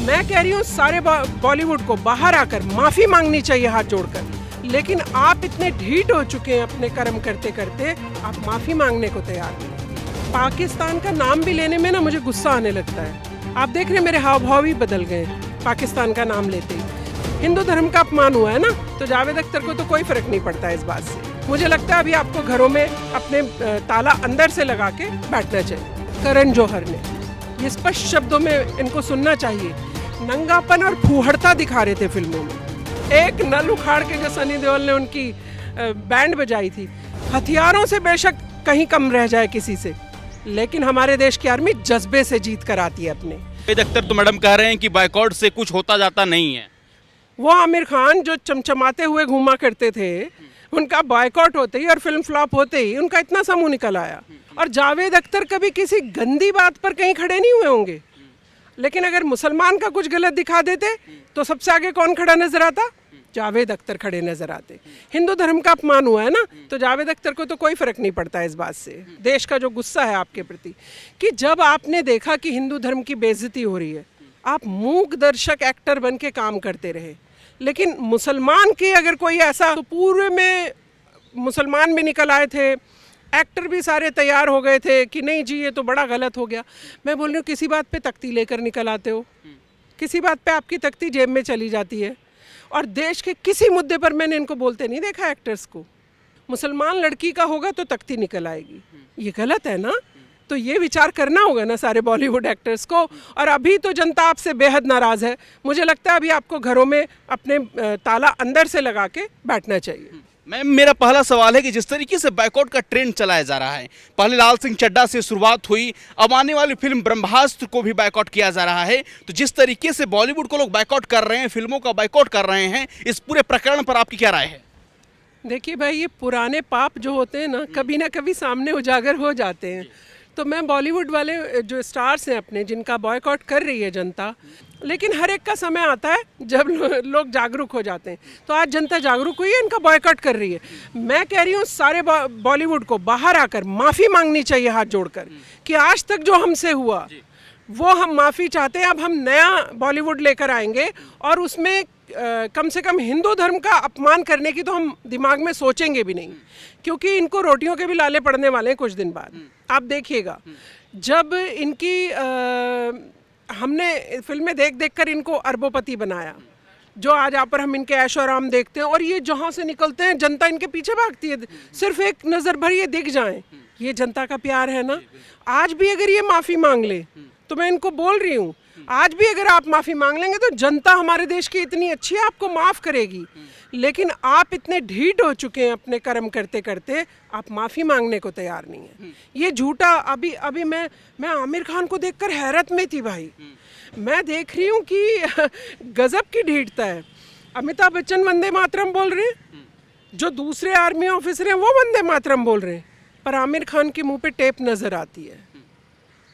मैं कह रही हूँ सारे बॉलीवुड को बाहर आकर माफी मांगनी चाहिए हाथ जोड़कर, लेकिन आप इतने ढीठ हो चुके हैं अपने कर्म करते करते, आप माफी मांगने को तैयार नहीं। पाकिस्तान का नाम भी लेने में ना मुझे गुस्सा आने लगता है। आप देख रहे हैं मेरे हाव भाव ही बदल गए पाकिस्तान का नाम लेते ही। हिंदू धर्म का अपमान हुआ है ना, तो जावेद अख्तर को तो कोई फर्क नहीं पड़ता इस बात से। मुझे लगता है अभी आपको घरों में अपने ताला अंदर से लगा के बैठना चाहिए। करण जौहर ने ये स्पष्ट शब्दों में इनको सुनना चाहिए, नंगापन और फूहड़ता दिखा रहे थे फिल्मों में। एक नल उखाड़ के जो सनी देओल ने उनकी बैंड बजाई थी, हथियारों से बेशक कहीं कम रह जाए किसी से, लेकिन हमारे देश की आर्मी जज्बे से जीत कर आती है अपने। जावेद अख्तर तो मैडम कह रहे हैं कि बायकॉट से कुछ होता जाता नहीं है। वो आमिर खान जो चमचमाते हुए घूमा करते थे, उनका बायकॉट होते ही और फिल्म फ्लॉप होते ही उनका इतना सा मुंह निकल आया। और जावेद अख्तर कभी किसी गंदी बात पर कहीं खड़े नहीं हुए होंगे, लेकिन अगर मुसलमान का कुछ गलत दिखा देते तो सबसे आगे कौन खड़ा नजर आता? जावेद अख्तर खड़े नजर आते। हिंदू धर्म का अपमान हुआ है ना, तो जावेद अख्तर को तो कोई फर्क नहीं पड़ता इस बात से। देश का जो गुस्सा है आपके प्रति, कि जब आपने देखा कि हिंदू धर्म की बेइज्जती हो रही है, आप मूक दर्शक एक्टर बन के काम करते रहे। लेकिन मुसलमान की अगर कोई ऐसा, तो पूरे में मुसलमान भी निकल आए थे, एक्टर भी सारे तैयार हो गए थे कि नहीं जी ये तो बड़ा गलत हो गया। मैं बोल रही हूँ किसी बात पे तख्ती लेकर निकल आते हो, किसी बात पे आपकी तख्ती जेब में चली जाती है। और देश के किसी मुद्दे पर मैंने इनको बोलते नहीं देखा एक्टर्स को। मुसलमान लड़की का होगा तो तख्ती निकल आएगी, ये गलत है ना। तो ये विचार करना होगा ना सारे बॉलीवुड एक्टर्स को। और अभी तो जनता आपसे बेहद नाराज़ है। मुझे लगता है अभी आपको घरों में अपने ताला अंदर से लगा के बैठना चाहिए। मैम मेरा पहला सवाल है कि जिस तरीके से बायकॉट का ट्रेंड चलाया जा रहा है, पहले लाल सिंह चड्ढा से शुरुआत हुई, अब आने वाली फिल्म ब्रह्मास्त्र को भी बायकॉट किया जा रहा है, तो जिस तरीके से बॉलीवुड को लोग बायकॉट कर रहे हैं, फिल्मों का बायकॉट कर रहे हैं, इस पूरे प्रकरण पर आपकी क्या राय है? देखिए भाई, ये पुराने पाप जो होते हैं ना, कभी ना कभी सामने उजागर हो जाते हैं। तो मैं बॉलीवुड वाले जो स्टार्स हैं अपने, जिनका बॉयकॉट कर रही है जनता, लेकिन हर एक का समय आता है जब लोग जागरूक हो जाते हैं। तो आज जनता जागरूक हुई है, इनका बॉयकॉट कर रही है। मैं कह रही हूँ सारे बॉलीवुड को बाहर आकर माफ़ी मांगनी चाहिए हाथ जोड़कर, कि आज तक जो हमसे हुआ वो हम माफ़ी चाहते हैं। अब हम नया बॉलीवुड लेकर आएंगे और उसमें कम से कम हिंदू धर्म का अपमान करने की तो हम दिमाग में सोचेंगे भी नहीं, क्योंकि इनको रोटियों के भी लाले पड़ने वाले हैं कुछ दिन बाद। आप देखिएगा, जब इनकी हमने फिल्में देख देख कर इनको अरबोपति बनाया, जो आज आप पर हम इनके ऐशो आराम देखते हैं, और ये जहाँ से निकलते हैं जनता इनके पीछे भागती है, सिर्फ एक नज़र भर ये दिख जाएं। ये जनता का प्यार है ना। आज भी अगर ये माफ़ी मांग ले, तो मैं इनको बोल रही हूँ, आज भी अगर आप माफ़ी मांग लेंगे तो जनता हमारे देश की इतनी अच्छी है, आपको माफ़ करेगी। लेकिन आप इतने ढीठ हो चुके हैं अपने कर्म करते करते, आप माफ़ी मांगने को तैयार नहीं है। ये झूठा, अभी मैं आमिर खान को देखकर हैरत में थी भाई। मैं देख रही हूँ कि गजब की ढीठता है। अमिताभ बच्चन वंदे मातरम बोल रहे हैं, जो दूसरे आर्मी ऑफिसर हैं वो वंदे मातरम बोल रहे हैं, पर आमिर खान के मुंह पे टेप नज़र आती है।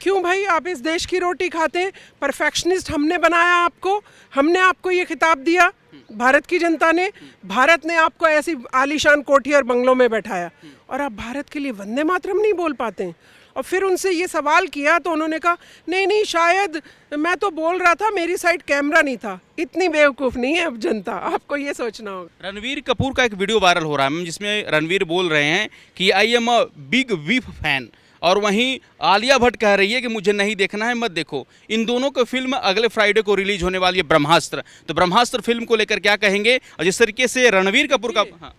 क्यों भाई? आप इस देश की रोटी खाते हैं। परफेक्शनिस्ट हमने बनाया आपको, हमने आपको ये खिताब दिया, भारत की जनता ने, भारत ने आपको ऐसी आलीशान कोठी और बंगलों में बैठाया, और आप भारत के लिए वंदे मातरम नहीं बोल पाते हैं। और फिर उनसे ये सवाल किया तो उन्होंने कहा नहीं शायद मैं तो बोल रहा था, मेरी साइड कैमरा नहीं था। इतनी बेवकूफ़ नहीं है अब जनता, आपको ये सोचना होगा। रणवीर कपूर का एक वीडियो वायरल हो रहा है, जिसमें रणवीर बोल रहे हैं कि I am a big वीफ fan, और वहीं आलिया भट्ट कह रही है कि मुझे नहीं देखना है, मत देखो। इन दोनों की फिल्म अगले फ्राइडे को रिलीज होने वाली है, ब्रह्मास्त्र। तो ब्रह्मास्त्र फिल्म को लेकर क्या कहेंगे? और जिस तरीके से रणवीर कपूर का, हाँ।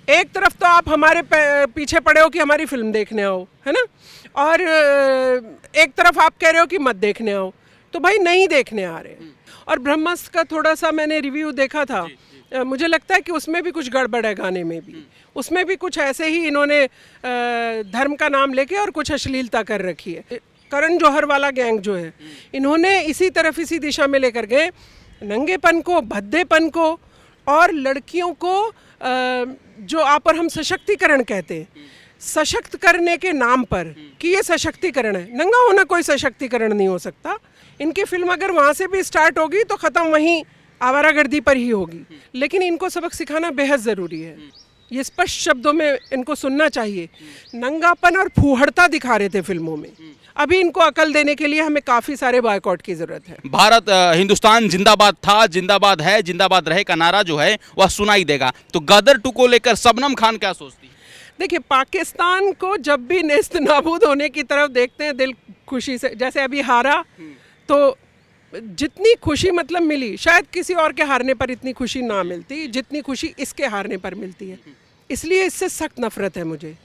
एक तरफ तो आप हमारे पीछे पड़े हो कि हमारी फिल्म देखने आओ, है ना, और एक तरफ आप कह रहे हो कि मत देखने आओ। तो भाई नहीं देखने आ रहे। और ब्रह्मास्त्र का थोड़ा सा मैंने रिव्यू देखा था, मुझे लगता है कि उसमें भी कुछ गड़बड़ है, गाने में भी, उसमें भी कुछ ऐसे ही इन्होंने धर्म का नाम लेके और कुछ अश्लीलता कर रखी है। करण जौहर वाला गैंग जो है, इन्होंने इसी तरफ इसी दिशा में लेकर गए, नंगेपन को, भद्देपन को, और लड़कियों को जो आप और हम सशक्तिकरण कहते हैं, सशक्त करने के नाम पर कि ये सशक्तिकरण है। नंगा होना कोई सशक्तिकरण नहीं हो सकता। इनकी फिल्म अगर वहाँ से भी स्टार्ट होगी तो ख़त्म वहीं आवारागर्दी पर ही होगी। लेकिन इनको सबक सिखाना बेहद ज़रूरी है। ये स्पष्ट शब्दों में इनको सुनना चाहिए। नंगापन और फूहड़ता दिखा रहे थे फिल्मों में। अभी इनको अकल देने के लिए हमें काफ़ी सारे बॉयकॉट की ज़रूरत है। भारत हिंदुस्तान जिंदाबाद था, जिंदाबाद है, जिंदाबाद रहे का नारा जो है वह सुनाई देगा। तो गदर 2 को लेकर शबनम खान क्या सोचती है? देखिए, पाकिस्तान को जब भी नेस्त नाबूद होने की तरफ देखते हैं दिल खुशी से, जैसे अभी हारा तो जितनी खुशी मतलब मिली, शायद किसी और के हारने पर इतनी खुशी ना मिलती जितनी खुशी इसके हारने पर मिलती है। इसलिए इससे सख्त नफरत है मुझे।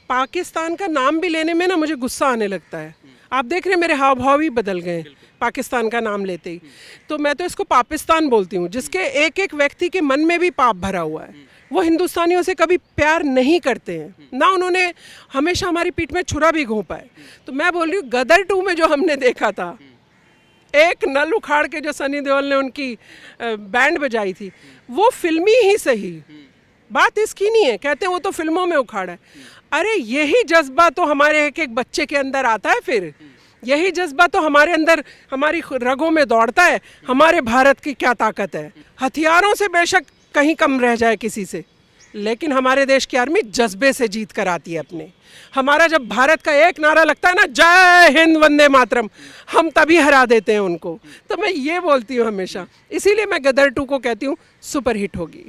पाकिस्तान का नाम भी लेने में ना मुझे गुस्सा आने लगता है। आप देख रहे हैं मेरे हाव भाव ही बदल गए पाकिस्तान का नाम लेते ही। तो मैं तो इसको पाकिस्तान बोलती हूँ, जिसके एक एक व्यक्ति के मन में भी पाप भरा हुआ है। वो हिंदुस्तानियों से कभी प्यार नहीं करते हैं ना, उन्होंने हमेशा हमारी पीठ में छुरा भी घोंपा है। तो मैं बोल रही हूँ, गदर 2 में जो हमने देखा था, एक नल उखाड़ के जो सनी देओल ने उनकी बैंड बजाई थी, वो फिल्मी ही सही, बात इसकी नहीं है। कहते हैं वो तो फिल्मों में उखाड़ा है। अरे यही जज्बा तो हमारे एक एक बच्चे के अंदर आता है, फिर यही जज्बा तो हमारे अंदर, हमारी रगों में दौड़ता है। हमारे भारत की क्या ताकत है, हथियारों से बेशक कहीं कम रह जाए किसी से, लेकिन हमारे देश की आर्मी जज्बे से जीत कर आती है अपने। हमारा जब भारत का एक नारा लगता है ना, जय हिंद वंदे मातरम, हम तभी हरा देते हैं उनको। तो मैं ये बोलती हूँ हमेशा, इसीलिए मैं गदर 2 को कहती हूँ सुपर हिट होगी।